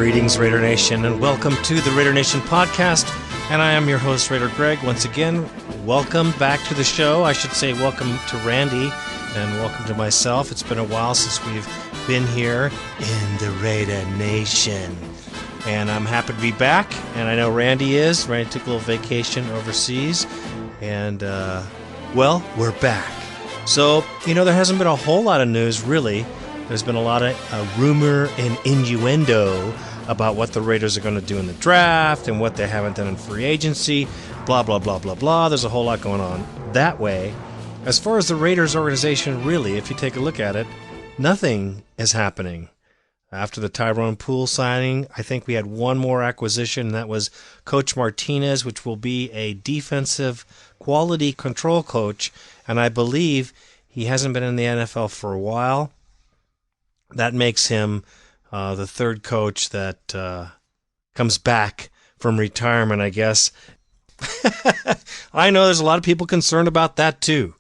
Greetings, Raider Nation, and welcome to the Raider Nation podcast. And I am your host, Raider Greg. Once again, welcome back to the show. I should say welcome to Randy and welcome to myself. It's been a while since we've been here in the Raider Nation. And I'm happy to be back, and I know Randy is. Randy took a little vacation overseas, and, well, we're back. So, there hasn't been a whole lot of news, really. There's been a lot of rumor and innuendo about what the Raiders are going to do in the draft and what they haven't done in free agency, blah, blah, blah, blah, blah. There's a whole lot going on that way. As far as the Raiders organization, really, if you take a look at it, nothing is happening. After the Tyrone Poole signing, I think we had one more acquisition, and that was Coach Martinez, which will be a defensive quality control coach, and I believe he hasn't been in the NFL for a while. That makes him the third coach that comes back from retirement, I guess. I know there's a lot of people concerned about that, too.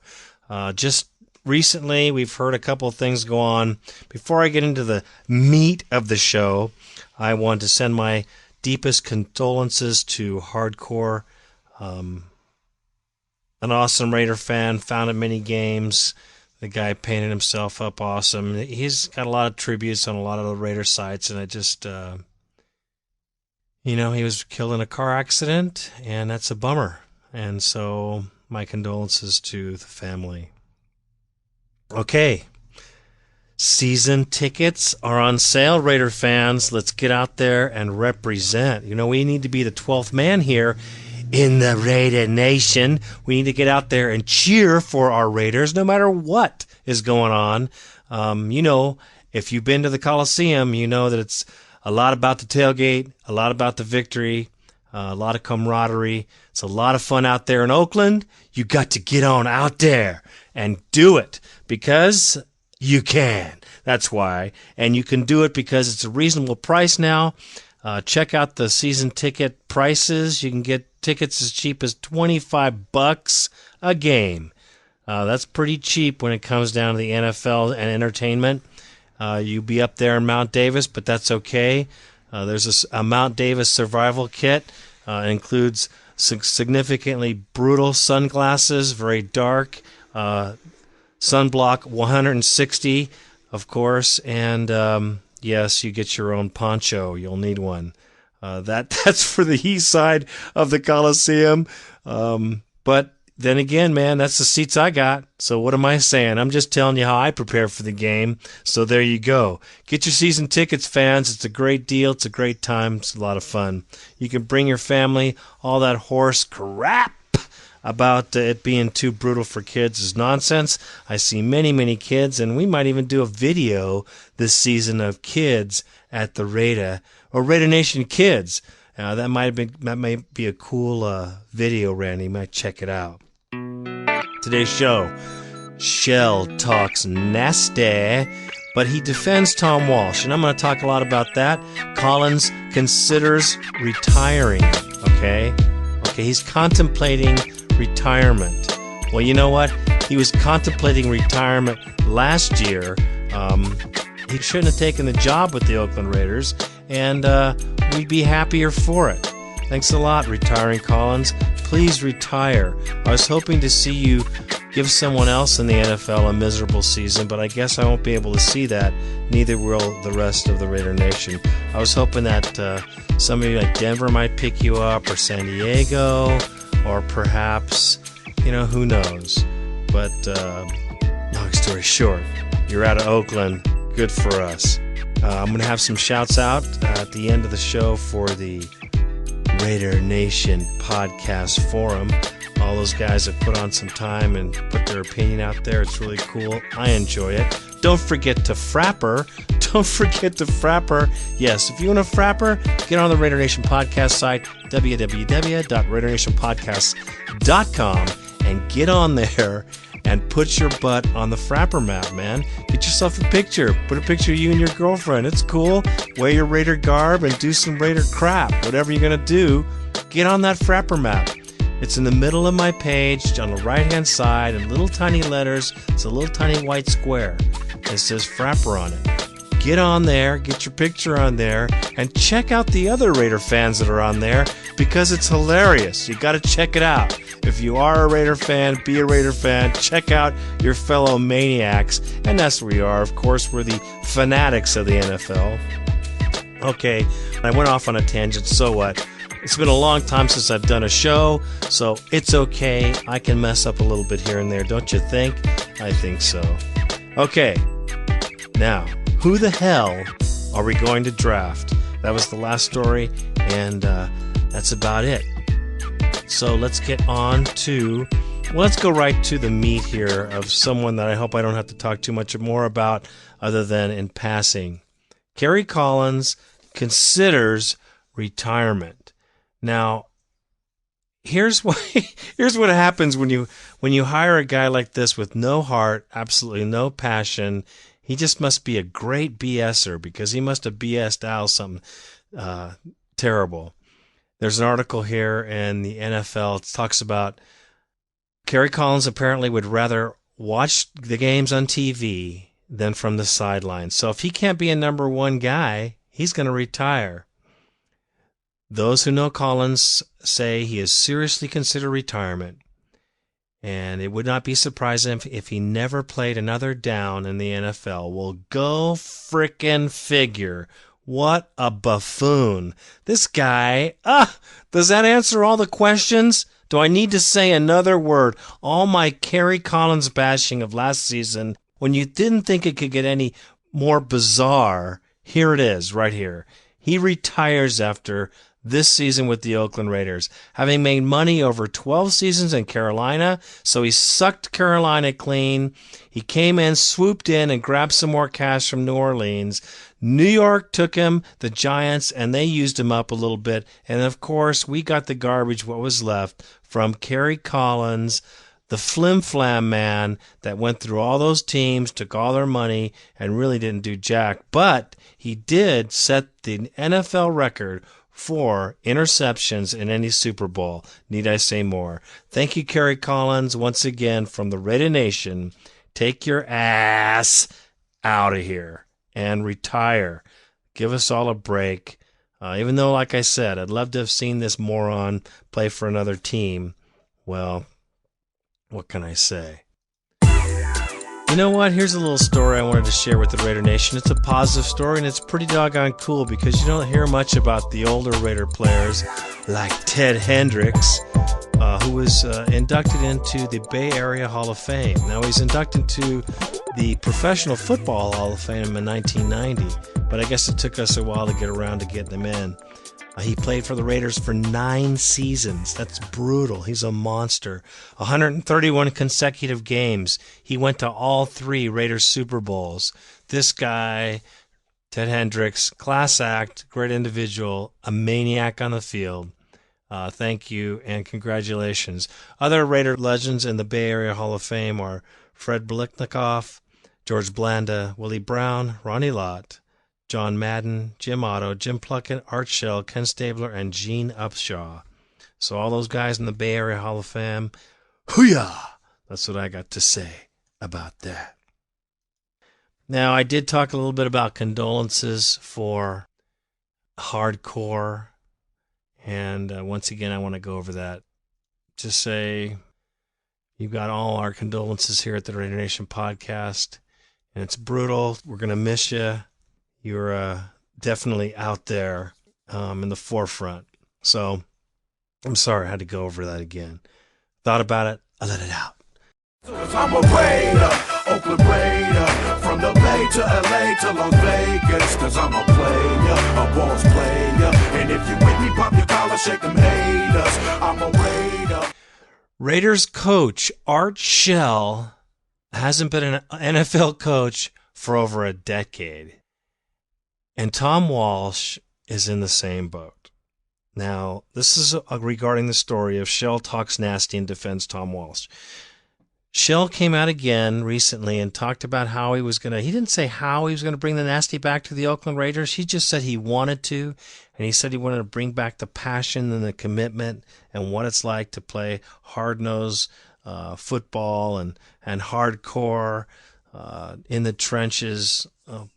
Just recently, we've heard a couple of things go on. Before I get into the meat of the show, I want to send my deepest condolences to Hardcore, an awesome Raider fan, found at many games. The guy painted himself up awesome. He's got a lot of tributes on a lot of the Raider sites, and I just, he was killed in a car accident, and that's a bummer. And so my condolences to the family. Okay, season tickets are on sale, Raider fans. Let's get out there and represent. We need to be the 12th man here in the Raider Nation. We need to get out there and cheer for our Raiders no matter what is going on. If you've been to the Coliseum, you know that it's a lot about the tailgate, a lot about the victory, a lot of camaraderie. It's a lot of fun out there in Oakland. You got to get on out there and do it because you can. That's why. And you can do it because it's a reasonable price now. Check out the season ticket prices. You can get tickets as cheap as $25 a game. That's pretty cheap when it comes down to the NFL and entertainment. You'll be up there in Mount Davis, but that's okay. There's a Mount Davis survival kit. It includes significantly brutal sunglasses, very dark, sunblock 160, of course, and yes, you get your own poncho. You'll need one. That's for the east side of the Coliseum. But then again, man, that's the seats I got. So what am I saying? I'm just telling you how I prepare for the game. So there you go. Get your season tickets, fans. It's a great deal. It's a great time. It's a lot of fun. You can bring your family. All that horse crap about it being too brutal for kids is nonsense. I see many, many kids, and we might even do a video this season of kids at the Raider or Raider Nation Kids. That might be a cool video, Randy. You might check it out. Today's show, Shell talks nasty, but he defends Tom Walsh, and I'm going to talk a lot about that. Collins considers retiring, okay? He's contemplating retirement. Well, you know what? He was contemplating retirement last year. He shouldn't have taken the job with the Oakland Raiders, and we'd be happier for it. Thanks a lot, retiring Collins. Please retire. I was hoping to see you give someone else in the NFL a miserable season, but I guess I won't be able to see that. Neither will the rest of the Raider Nation. I was hoping that somebody like Denver might pick you up, or San Diego, or perhaps, who knows. But long story short, you're out of Oakland. Good for us. I'm going to have some shouts out at the end of the show for the Raider Nation podcast forum. All those guys have put on some time and put their opinion out there. It's really cool. I enjoy it. Don't forget to frapper. Yes, if you want a frapper, get on the Raider Nation podcast site, www.raidernationpodcast.com, and get on there and put your butt on the frapper map, man. Get yourself a picture. Put a picture of you and your girlfriend. It's cool. Wear your Raider garb and do some Raider crap. Whatever you're going to do, get on that frapper map. It's in the middle of my page on the right-hand side in little tiny letters. It's a little tiny white square. It says Frapper on it. Get on there, get your picture on there, And check out the other Raider fans that are on there because it's hilarious. You got to check it out. If you are a Raider fan, be a Raider fan. Check out your fellow maniacs. And that's where we are. Of course, we're the fanatics of the NFL. Okay, I went off on a tangent, so what? It's been a long time since I've done a show, so it's okay. I can mess up a little bit here and there, don't you think? I think so. Okay, now, who the hell are we going to draft? That was the last story, and that's about it. So let's get on to, let's go right to the meat here of someone that I hope I don't have to talk too much more about other than in passing. Kerry Collins considers retirement. Now, here's what happens when you hire a guy like this with no heart, absolutely no passion. He just must be a great BSer because he must have BS'd out something terrible. There's an article here in the NFL. It talks about Kerry Collins apparently would rather watch the games on TV than from the sidelines. So if he can't be a number one guy, he's going to retire. Those who know Collins say he has seriously considered retirement, and it would not be surprising if he never played another down in the NFL. Well, go frickin' figure. What a buffoon. This guy, does that answer all the questions? Do I need to say another word? All my Kerry Collins bashing of last season, when you didn't think it could get any more bizarre, here it is, right here. He retires after this season with the Oakland Raiders, having made money over 12 seasons in Carolina, so he sucked Carolina clean. He came in, swooped in, and grabbed some more cash from New Orleans. New York took him, the Giants, and they used him up a little bit. And, of course, we got the garbage, what was left, from Kerry Collins, the flim-flam man that went through all those teams, took all their money, and really didn't do jack. But he did set the NFL record for interceptions in any Super Bowl. Need I say more? Thank you, Kerry Collins, once again from the Raider Nation. Take your ass out of here and retire. Give us all a break. Even though, like I said, I'd love to have seen this moron play for another team. Well, what can I say? You know what? Here's a little story I wanted to share with the Raider Nation. It's a positive story, and it's pretty doggone cool because you don't hear much about the older Raider players like Ted Hendricks, who was inducted into the Bay Area Hall of Fame. Now, he's inducted into the Professional Football Hall of Fame in 1990, but I guess it took us a while to get around to getting him in. He played for the Raiders for 9 seasons. That's brutal. He's a monster. 131 consecutive games. He went to all 3 Raiders Super Bowls. This guy, Ted Hendricks, class act, great individual, a maniac on the field. Thank you and congratulations. Other Raider legends in the Bay Area Hall of Fame are Fred Biletnikoff, George Blanda, Willie Brown, Ronnie Lott, John Madden, Jim Otto, Jim Plunkett, Art Shell, Ken Stabler, and Gene Upshaw. So all those guys in the Bay Area Hall of Fame, hoo-yah! That's what I got to say about that. Now, I did talk a little bit about condolences for hardcore, and once again, I want to go over that. Just say you've got all our condolences here at the Raider Nation podcast, and it's brutal. We're going to miss you. You're definitely out there in the forefront. So I'm sorry I had to go over that again. Thought about it. I let it out. I'm a Raider, Oakland Raider, from the Bay to LA to Las Vegas, cause I'm a player, a Walsh player, and if you with me, pop your collar, shake them haters, I'm a Raider. Raiders coach Art Shell hasn't been an NFL coach for over a decade. And Tom Walsh is in the same boat. Now, this is regarding the story of Shell talks nasty and defends Tom Walsh. Shell came out again recently and talked about how he didn't say how he was going to bring the nasty back to the Oakland Raiders. He just said he wanted to, and he said he wanted to bring back the passion and the commitment and what it's like to play hard-nosed football and hardcore in the trenches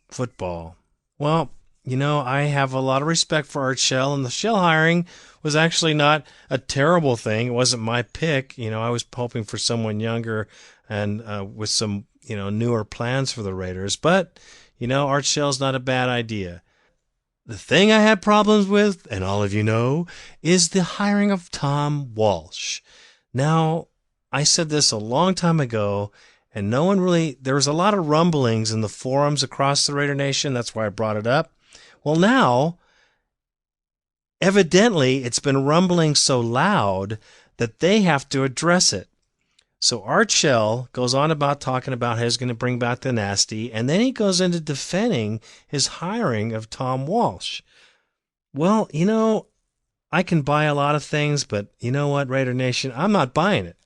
football. Well, I have a lot of respect for Art Shell, and the Shell hiring was actually not a terrible thing. It wasn't my pick. I was hoping for someone younger and with some, newer plans for the Raiders. But, Art Shell's not a bad idea. The thing I had problems with, and all of you know, is the hiring of Tom Walsh. Now, I said this a long time ago, and there was a lot of rumblings in the forums across the Raider Nation. That's why I brought it up. Well, now, evidently, it's been rumbling so loud that they have to address it. So Art Shell goes on about talking about how he's going to bring back the nasty, and then he goes into defending his hiring of Tom Walsh. Well, I can buy a lot of things, but you know what, Raider Nation? I'm not buying it.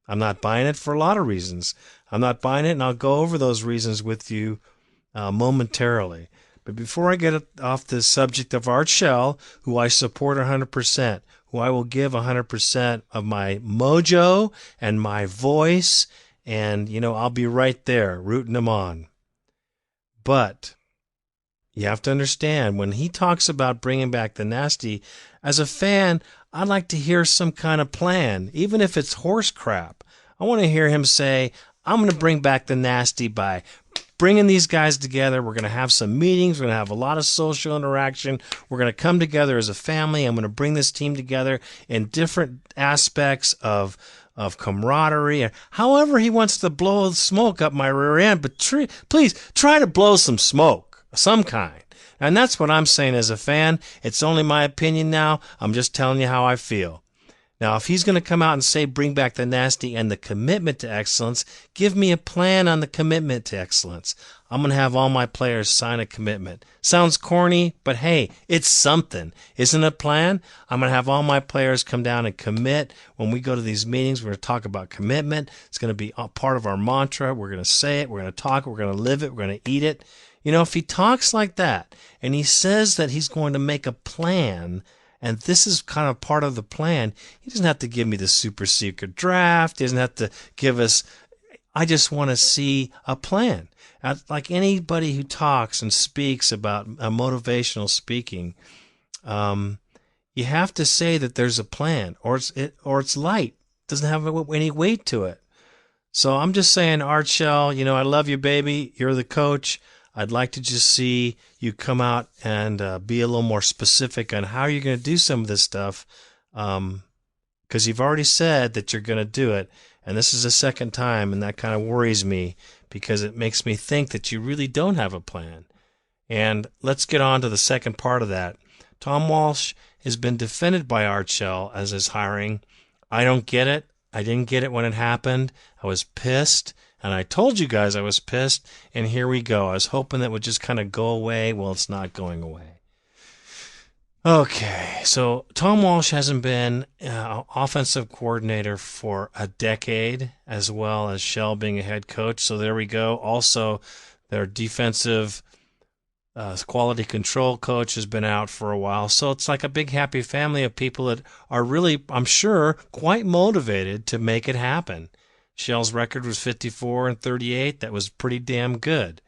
I'm not buying it for a lot of reasons. I'm not buying it, and I'll go over those reasons with you momentarily. But before I get off the subject of Art Shell, who I support 100%, who I will give 100% of my mojo and my voice, and, I'll be right there rooting him on. But you have to understand, when he talks about bringing back the nasty, as a fan, I'd like to hear some kind of plan, even if it's horse crap. I want to hear him say, I'm going to bring back the nasty by bringing these guys together. We're going to have some meetings. We're going to have a lot of social interaction. We're going to come together as a family. I'm going to bring this team together in different aspects of camaraderie. However he wants to blow smoke up my rear end, but please try to blow some smoke, some kind. And that's what I'm saying as a fan. It's only my opinion now. I'm just telling you how I feel. Now, if he's going to come out and say bring back the nasty and the commitment to excellence, give me a plan on the commitment to excellence. I'm going to have all my players sign a commitment. Sounds corny, but hey, it's something. Isn't it a plan? I'm going to have all my players come down and commit. When we go to these meetings, we're going to talk about commitment. It's going to be a part of our mantra. We're going to say it. We're going to talk it. We're going to live it. We're going to eat it. If he talks like that and he says that he's going to make a plan, and this is kind of part of the plan, he doesn't have to give me the super secret draft. He doesn't have to give us, I just want to see a plan. Like anybody who talks and speaks about motivational speaking, you have to say that there's a plan, or it's light. It doesn't have any weight to it. So I'm just saying, Art Shell, I love you, baby. You're the coach. I'd like to just see you come out and be a little more specific on how you're going to do some of this stuff, because you've already said that you're going to do it, and this is the second time, and that kind of worries me because it makes me think that you really don't have a plan. And let's get on to the second part of that. Tom Walsh has been defended by Art Shell as his hiring. I don't get it. I didn't get it when it happened. I was pissed. And I told you guys I was pissed, and here we go. I was hoping that would just kind of go away. Well, it's not going away. Okay, so Tom Walsh hasn't been offensive coordinator for a decade, as well as Shell being a head coach. So there we go. Also, their defensive quality control coach has been out for a while. So it's like a big happy family of people that are really, I'm sure, quite motivated to make it happen. Shell's record was 54-38. That was pretty damn good.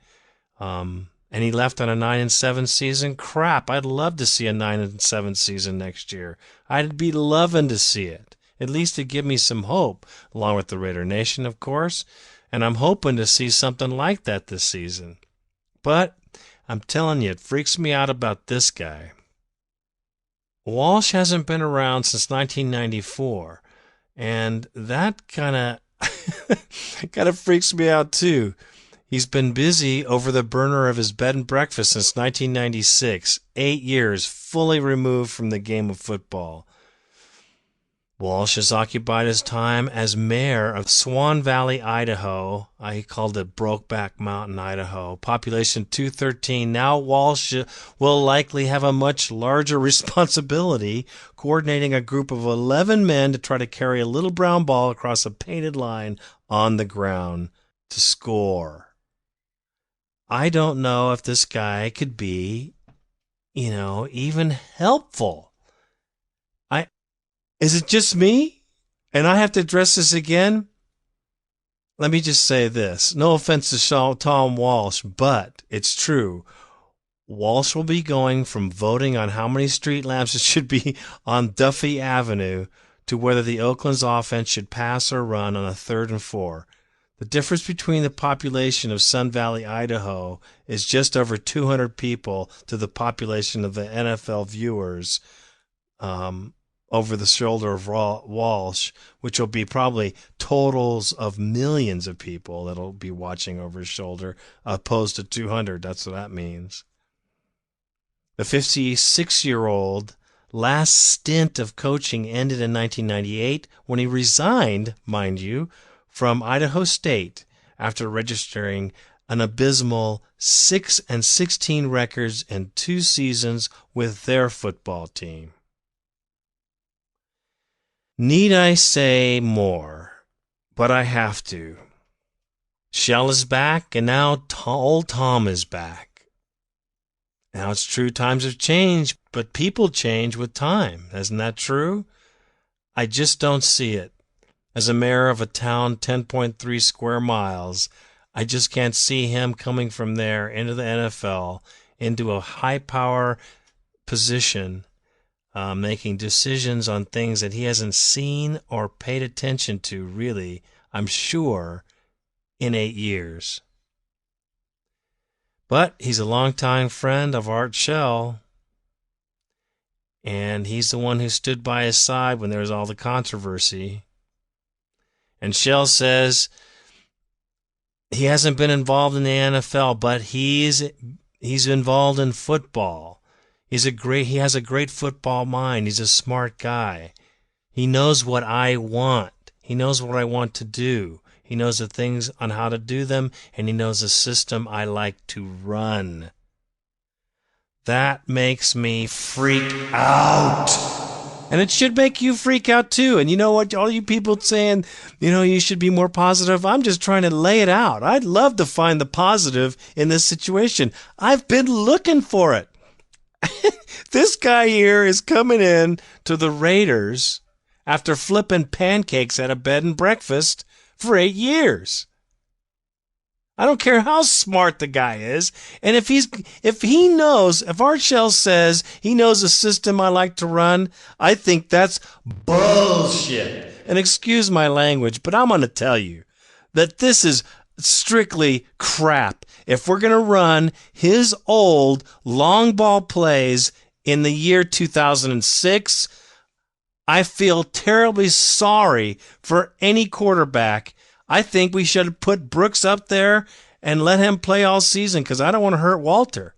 And he left on a 9-7 season. Crap, I'd love to see a 9-7 season next year. I'd be loving to see it. At least to give me some hope, along with the Raider Nation, of course. And I'm hoping to see something like that this season. But I'm telling you, it freaks me out about this guy. Walsh hasn't been around since 1994. And that kind of freaks me out too. He's been busy over the burner of his bed and breakfast since 1996, 8 years fully removed from the game of football. Walsh has occupied his time as mayor of Swan Valley, Idaho. He called it Brokeback Mountain, Idaho. Population 213. Now Walsh will likely have a much larger responsibility, coordinating a group of 11 men to try to carry a little brown ball across a painted line on the ground to score. I don't know if this guy could be, even helpful. Is it just me? And I have to address this again? Let me just say this. No offense to Tom Walsh, but it's true. Walsh will be going from voting on how many street lamps it should be on Duffy Avenue to whether the Oakland's offense should pass or run on a 3rd and 4. The difference between the population of Sun Valley, Idaho is just over 200 people to the population of the NFL viewers over the shoulder of Walsh, which will be probably totals of millions of people that'll be watching over his shoulder, opposed to 200. That's what that means. The 56-year-old last stint of coaching ended in 1998 when he resigned, mind you, from Idaho State after registering an abysmal 6-16 records in 2 seasons with their football team. Need I say more? But I have to. Shell is back, and now old Tom is back. Now, it's true times have changed, but people change with time. Isn't that true? I just don't see it. As a mayor of a town 10.3 square miles, I just can't see him coming from there into the NFL, into a high-power position, making decisions on things that he hasn't seen or paid attention to, really, I'm sure, in 8 years. But he's a longtime friend of Art Shell, and he's the one who stood by his side when there was all the controversy. And Shell says he hasn't been involved in the NFL, but he's involved in football. He has a great football mind. He's a smart guy. He knows what I want. He knows what I want to do. He knows the things on how to do them, and he knows the system I like to run. That makes me freak out. And it should make you freak out too. And you know what? All you people saying, you should be more positive. I'm just trying to lay it out. I'd love to find the positive in this situation. I've been looking for it. This guy here is coming in to the Raiders after flipping pancakes at a bed and breakfast for 8 years. I don't care how smart the guy is. And if Art Shell says he knows the system I like to run, I think that's bullshit. And excuse my language, but I'm going to tell you that this is strictly crap. If we're going to run his old long ball plays in the year 2006, I feel terribly sorry for any quarterback. I think we should have put Brooks up there and let him play all season because I don't want to hurt Walter.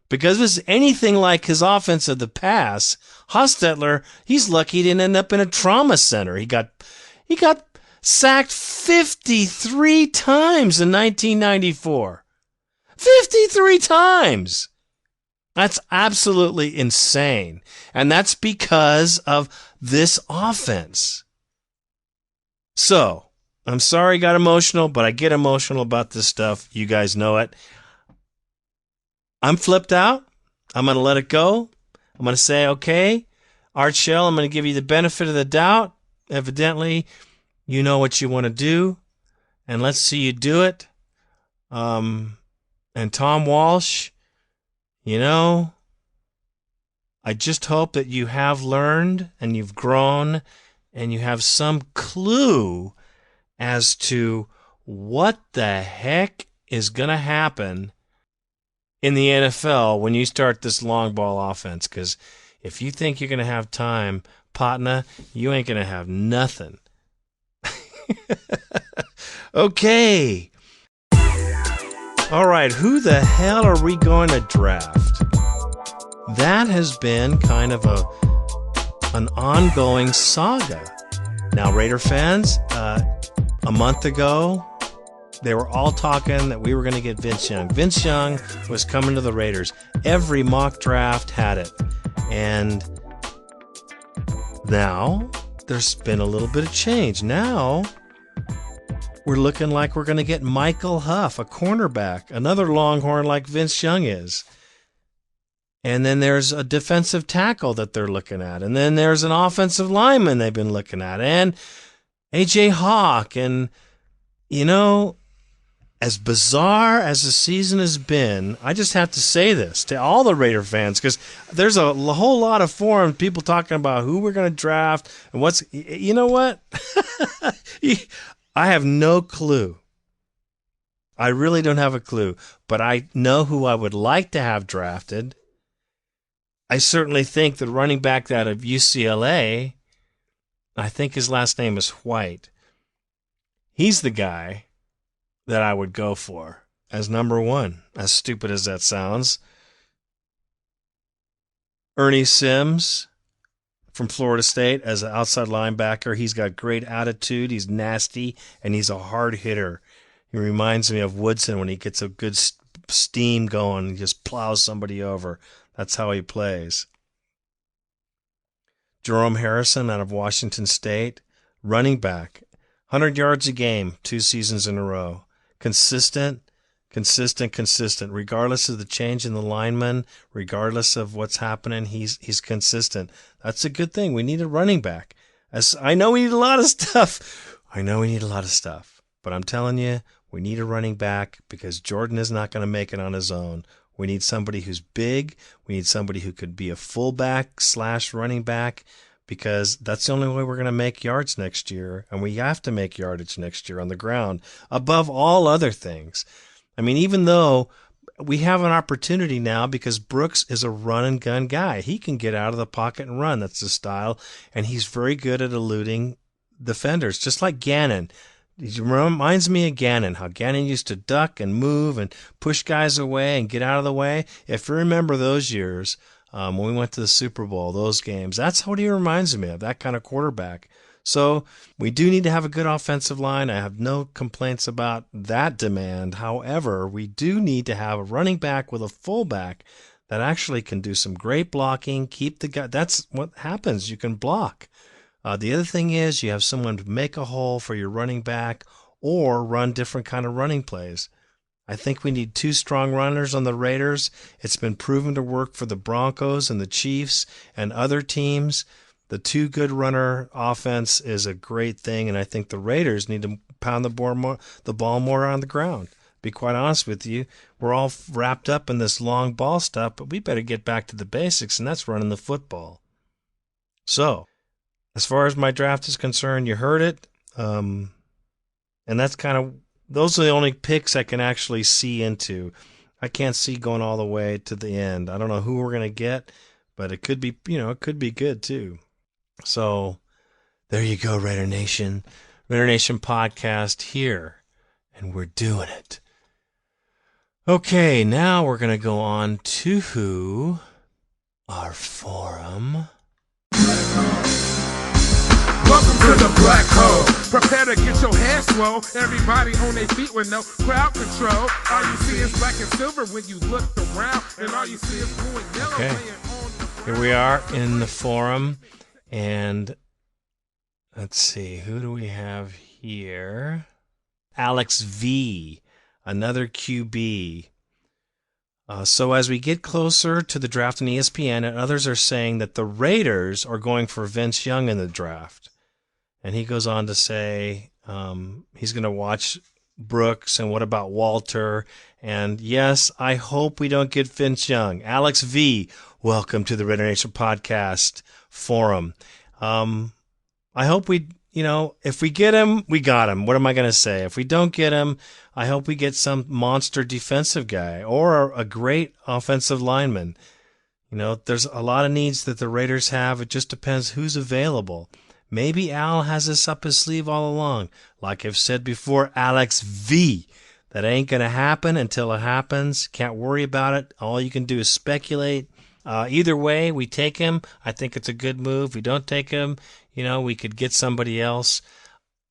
Because if it's anything like his offense of the past, Hostetler, he's lucky he didn't end up in a trauma center. He got sacked 53 times in 1994. 53 times! That's absolutely insane. And that's because of this offense. So, I'm sorry I got emotional, but I get emotional about this stuff. You guys know it. I'm flipped out. I'm going to let it go. I'm going to say, okay, Art Shell, I'm going to give you the benefit of the doubt. Evidently, you know what you want to do, and let's see you do it. And Tom Walsh, I just hope that you have learned and you've grown and you have some clue as to what the heck is going to happen in the NFL when you start this long ball offense. Because if you think you're going to have time, Patna, you ain't going to have nothing. Okay. All right, who the hell are we going to draft? That has been kind of an ongoing saga. Now, Raider fans, a month ago, they were all talking that we were going to get Vince Young. Vince Young was coming to the Raiders. Every mock draft had it. And now there's been a little bit of change. Now we're looking like we're going to get Michael Huff, a cornerback, another Longhorn like Vince Young is. And then there's a defensive tackle that they're looking at. And then there's an offensive lineman they've been looking at. And A.J. Hawk. And, as bizarre as the season has been, I just have to say this to all the Raider fans, because there's a whole lot of forums, people talking about who we're going to draft and what's, you know what? I have no clue. I really don't have a clue, but I know who I would like to have drafted. I certainly think the running back out of UCLA, I think his last name is White. He's the guy that I would go for as number one, as stupid as that sounds. Ernie Sims from Florida State as an outside linebacker. He's got great attitude. He's nasty, and he's a hard hitter. He reminds me of Woodson when he gets a good steam going. He just plows somebody over. That's how he plays. Jerome Harrison out of Washington State, running back, 100 yards a game, 2 seasons in a row. Consistent. Regardless of the change in the lineman, regardless of what's happening, he's consistent. That's a good thing. We need a running back. I know we need a lot of stuff. But I'm telling you, we need a running back because Jordan is not going to make it on his own. We need somebody who's big. We need somebody who could be a fullback / running back, because that's the only way we're going to make yards next year, and we have to make yardage next year on the ground above all other things. I mean, even though we have an opportunity now because Brooks is a run-and-gun guy. He can get out of the pocket and run. That's his style, and he's very good at eluding defenders, just like Gannon. It reminds me of Gannon, how Gannon used to duck and move and push guys away and get out of the way. If you remember those years, when we went to the Super Bowl, those games, that's what he reminds me of, that kind of quarterback. So we do need to have a good offensive line. I have no complaints about that demand. However, we do need to have a running back with a fullback that actually can do some great blocking, keep the guy. That's what happens. You can block. The other thing is you have someone to make a hole for your running back or run different kind of running plays. I think we need 2 strong runners on the Raiders. It's been proven to work for the Broncos and the Chiefs and other teams. The 2 good runner offense is a great thing, and I think the Raiders need to pound the ball more on the ground. Be quite honest with you, we're all wrapped up in this long ball stuff, but we better get back to the basics, and that's running the football. So, as far as my draft is concerned, you heard it. And that's those are the only picks I can actually see into. I can't see going all the way to the end. I don't know who we're going to get, but it could be, it could be good too. So there you go, Raider Nation. Raider Nation podcast here, and we're doing it. Okay, now we're going to go on to our forum. Welcome to the black hole. Prepare to get your hands swole. Everybody on their feet with no crowd control. All you see is black and silver when you look around, and all you see is blue and yellow. Okay. Here we are in the forum, and let's see, who do we have here? Alex V, another QB. So as we get closer to the draft on ESPN, and others are saying that the Raiders are going for Vince Young in the draft. And he goes on to say he's going to watch Brooks and what about Walter. And yes, I hope we don't get Vince Young. Alex V, welcome to the Raider Nation podcast forum. I hope if we get him, we got him. What am I going to say? If we don't get him, I hope we get some monster defensive guy or a great offensive lineman. There's a lot of needs that the Raiders have. It just depends who's available. Maybe Al has this up his sleeve all along. Like I've said before, Alex V. That ain't going to happen until it happens. Can't worry about it. All you can do is speculate. Either way, we take him. I think it's a good move. We don't take him, we could get somebody else.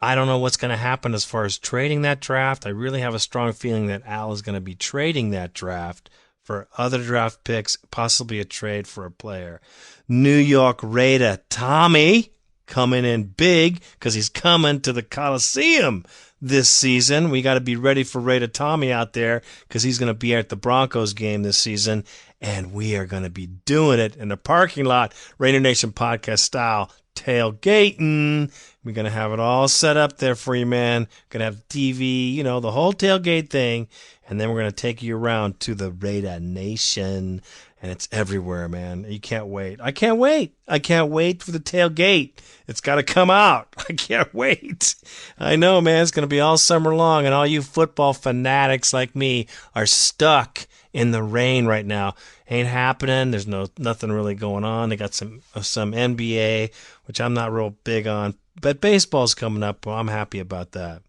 I don't know what's going to happen as far as trading that draft. I really have a strong feeling that Al is going to be trading that draft for other draft picks, possibly a trade for a player. New York Raider Tommy coming in big because he's coming to the Coliseum this season. We got to be ready for Raider Tommy out there because he's going to be at the Broncos game this season, and we are going to be doing it in the parking lot, Raider Nation podcast style. tailgating. We're going to have it all set up there for you, man. Going to have TV, the whole tailgate thing. And then we're going to take you around to the Raider Nation. And it's everywhere, man. You can't wait. I can't wait. I can't wait for the tailgate. It's got to come out. I can't wait. I know, man. It's going to be all summer long. And all you football fanatics like me are stuck in the rain right now. Ain't happening. There's nothing really going on. They got some NBA, which I'm not real big on. But baseball's coming up. Well, I'm happy about that.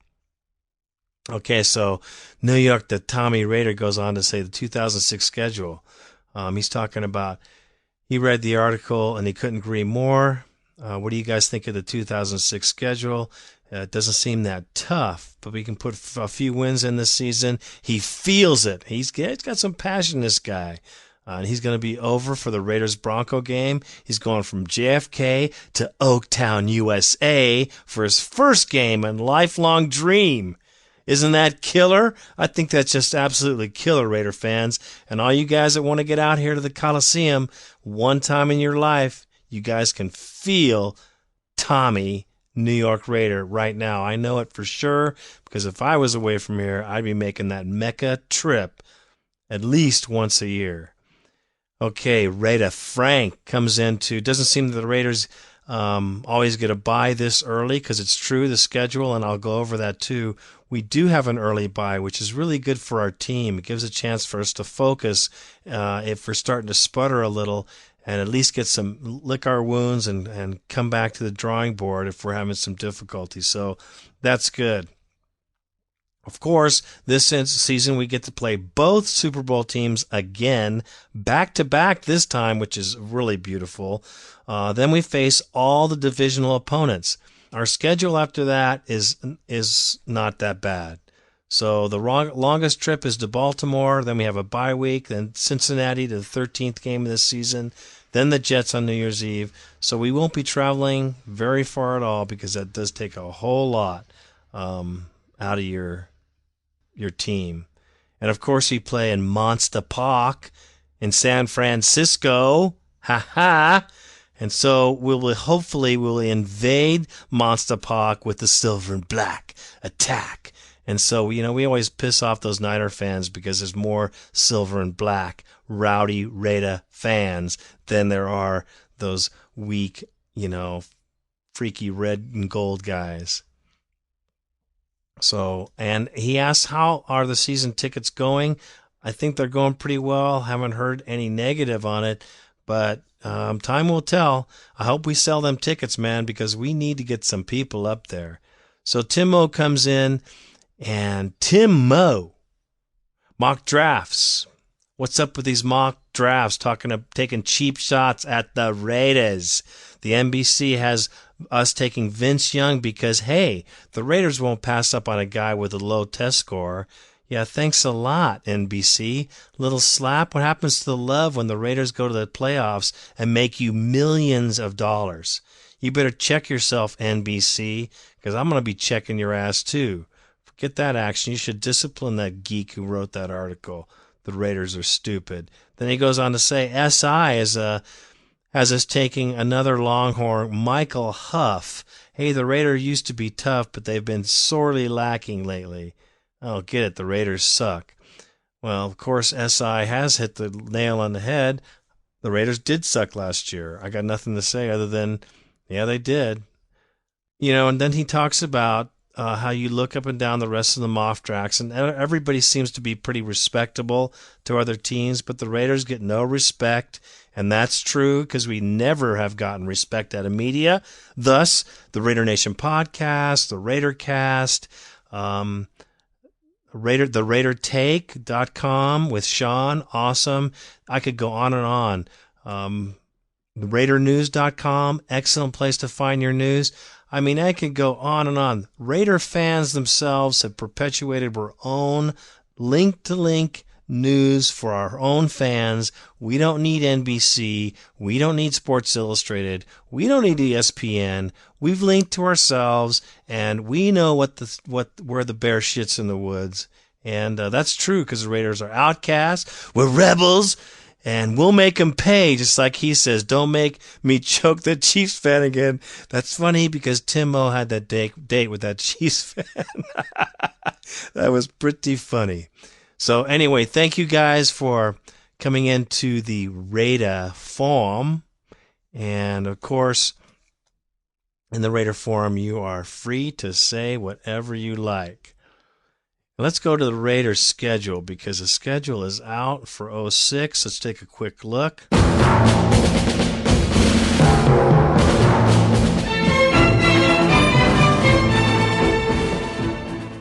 Okay, so New York, the Tommy Raider goes on to say the 2006 schedule. He's talking about, he read the article and he couldn't agree more. What do you guys think of the 2006 schedule? It doesn't seem that tough, but we can put a few wins in this season. He feels it. He's got some passion, this guy. And he's going to be over for the Raiders-Bronco game. He's going from JFK to Oaktown, USA for his first game and lifelong dream. Isn't that killer? I think that's just absolutely killer, Raider fans. And all you guys that want to get out here to the Coliseum one time in your life, you guys can feel Tommy, New York Raider, right now. I know it for sure, because if I was away from here, I'd be making that Mecca trip at least once a year. Okay, Raider Frank comes into, doesn't seem that the Raiders always get a bye this early, because it's true, the schedule, and I'll go over that too. We do have an early bye, which is really good for our team. It gives a chance for us to focus if we're starting to sputter a little, and at least lick our wounds and come back to the drawing board if we're having some difficulty. So that's good. Of course, this season we get to play both Super Bowl teams again, back-to-back this time, which is really beautiful. Then we face all the divisional opponents. Our schedule after that is not that bad. So the longest trip is to Baltimore, then we have a bye week, then Cincinnati to the 13th game of the season, then the Jets on New Year's Eve. So we won't be traveling very far at all, because that does take a whole lot out of your team. And of course we play in Monster Park in San Francisco. Ha ha. And so we'll invade Monster Park with the silver and black attack. And so, we always piss off those Niner fans, because there's more silver and black rowdy Raider fans than there are those weak, freaky red and gold guys. So, and he asks, how are the season tickets going? I think they're going pretty well. Haven't heard any negative on it, but time will tell. I hope we sell them tickets, man, because we need to get some people up there. So Tim Moe comes in, and Tim Moe, mock drafts. What's up with these mock drafts? Taking cheap shots at the Raiders. The NBC has us taking Vince Young because, hey, the Raiders won't pass up on a guy with a low test score. Yeah, thanks a lot, NBC. Little slap. What happens to the love when the Raiders go to the playoffs and make you millions of dollars? You better check yourself, NBC, because I'm going to be checking your ass too. Forget that action. You should discipline that geek who wrote that article. The Raiders are stupid. Then he goes on to say SI has us taking another Longhorn, Michael Huff. Hey, the Raiders used to be tough, but they've been sorely lacking lately. Oh, get it. The Raiders suck. Well, of course, SI has hit the nail on the head. The Raiders did suck last year. I got nothing to say other than, yeah, they did. And then he talks about how you look up and down the rest of the mock drafts, and everybody seems to be pretty respectable to other teams, but the Raiders get no respect, and that's true because we never have gotten respect out of media. Thus, the Raider Nation podcast, the Raidercast, the RaiderTake.com with Sean, awesome. I could go on and on. RaiderNews.com, excellent place to find your news. I mean, I could go on and on. Raider fans themselves have perpetuated our own link-to-link news for our own fans. We don't need NBC. We don't need Sports Illustrated. We don't need ESPN. We've linked to ourselves, and we know where the bear shits in the woods. And that's true because the Raiders are outcasts. We're rebels. And we'll make him pay, just like he says. Don't make me choke the Chiefs fan again. That's funny because Tim Moe had that date with that Chiefs fan. That was pretty funny. So anyway, thank you guys for coming into the Raider Forum. And of course, in the Raider Forum, you are free to say whatever you like. Let's go to the Raiders' schedule because the schedule is out for 06. Let's take a quick look.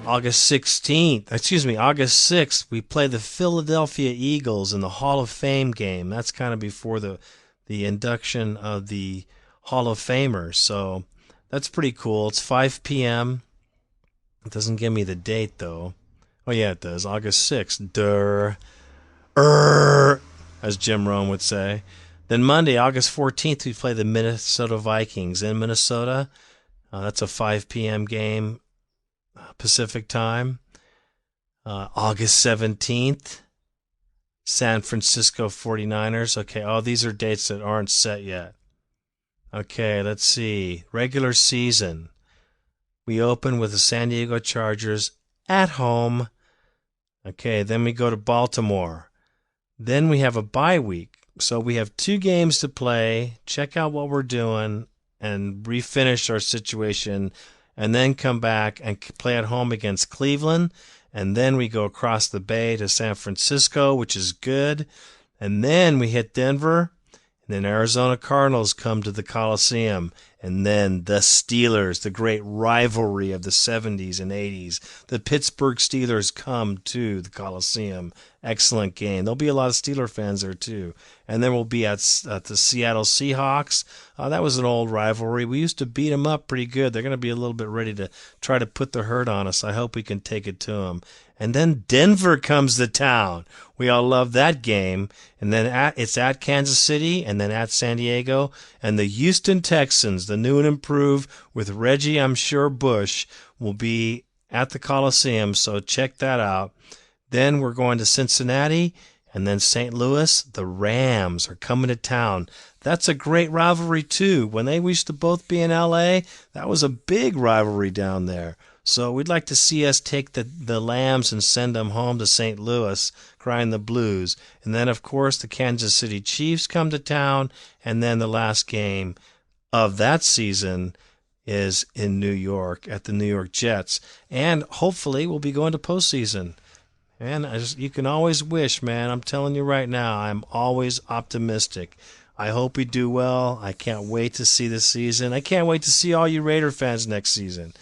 August 6th, we play the Philadelphia Eagles in the Hall of Fame game. That's kind of before the induction of the Hall of Famers. So that's pretty cool. It's 5 p.m. It doesn't give me the date, though. Oh, yeah, it does. August 6th. As Jim Rome would say. Then Monday, August 14th, we play the Minnesota Vikings in Minnesota. That's a 5 p.m. game, Pacific time. August 17th, San Francisco 49ers. Okay, these are dates that aren't set yet. Okay, let's see. Regular season. We open with the San Diego Chargers at home. Okay, then we go to Baltimore. Then we have a bye week. So we have 2 games to play, check out what we're doing, and refinish our situation, and then come back and play at home against Cleveland. And then we go across the bay to San Francisco, which is good. And then we hit Denver. And then Arizona Cardinals come to the Coliseum. And then the Steelers, the great rivalry of the 70s and 80s. The Pittsburgh Steelers come to the Coliseum. Excellent game. There'll be a lot of Steeler fans there, too. And then we'll be at the Seattle Seahawks. That was an old rivalry. We used to beat them up pretty good. They're going to be a little bit ready to try to put the hurt on us. I hope we can take it to them. And then Denver comes to town. We all love that game. And then it's at Kansas City and then at San Diego. And the Houston Texans, the new and improved with Reggie, I'm sure, Bush, will be at the Coliseum. So check that out. Then we're going to Cincinnati and then St. Louis. The Rams are coming to town. That's a great rivalry, too. When they used to both be in L.A., that was a big rivalry down there. So we'd like to see us take the Lambs and send them home to St. Louis, crying the blues. And then, of course, the Kansas City Chiefs come to town. And then the last game of that season is in New York at the New York Jets. And hopefully we'll be going to postseason. And you can always wish, man. I'm telling you right now, I'm always optimistic. I hope we do well. I can't wait to see this season. I can't wait to see all you Raider fans next season.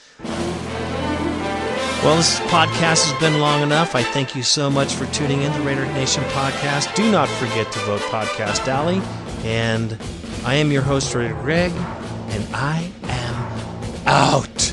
Well, this podcast has been long enough. I thank you so much for tuning in to Raider Nation Podcast. Do not forget to vote Podcast Alley. And I am your host, Raider Greg, and I am out.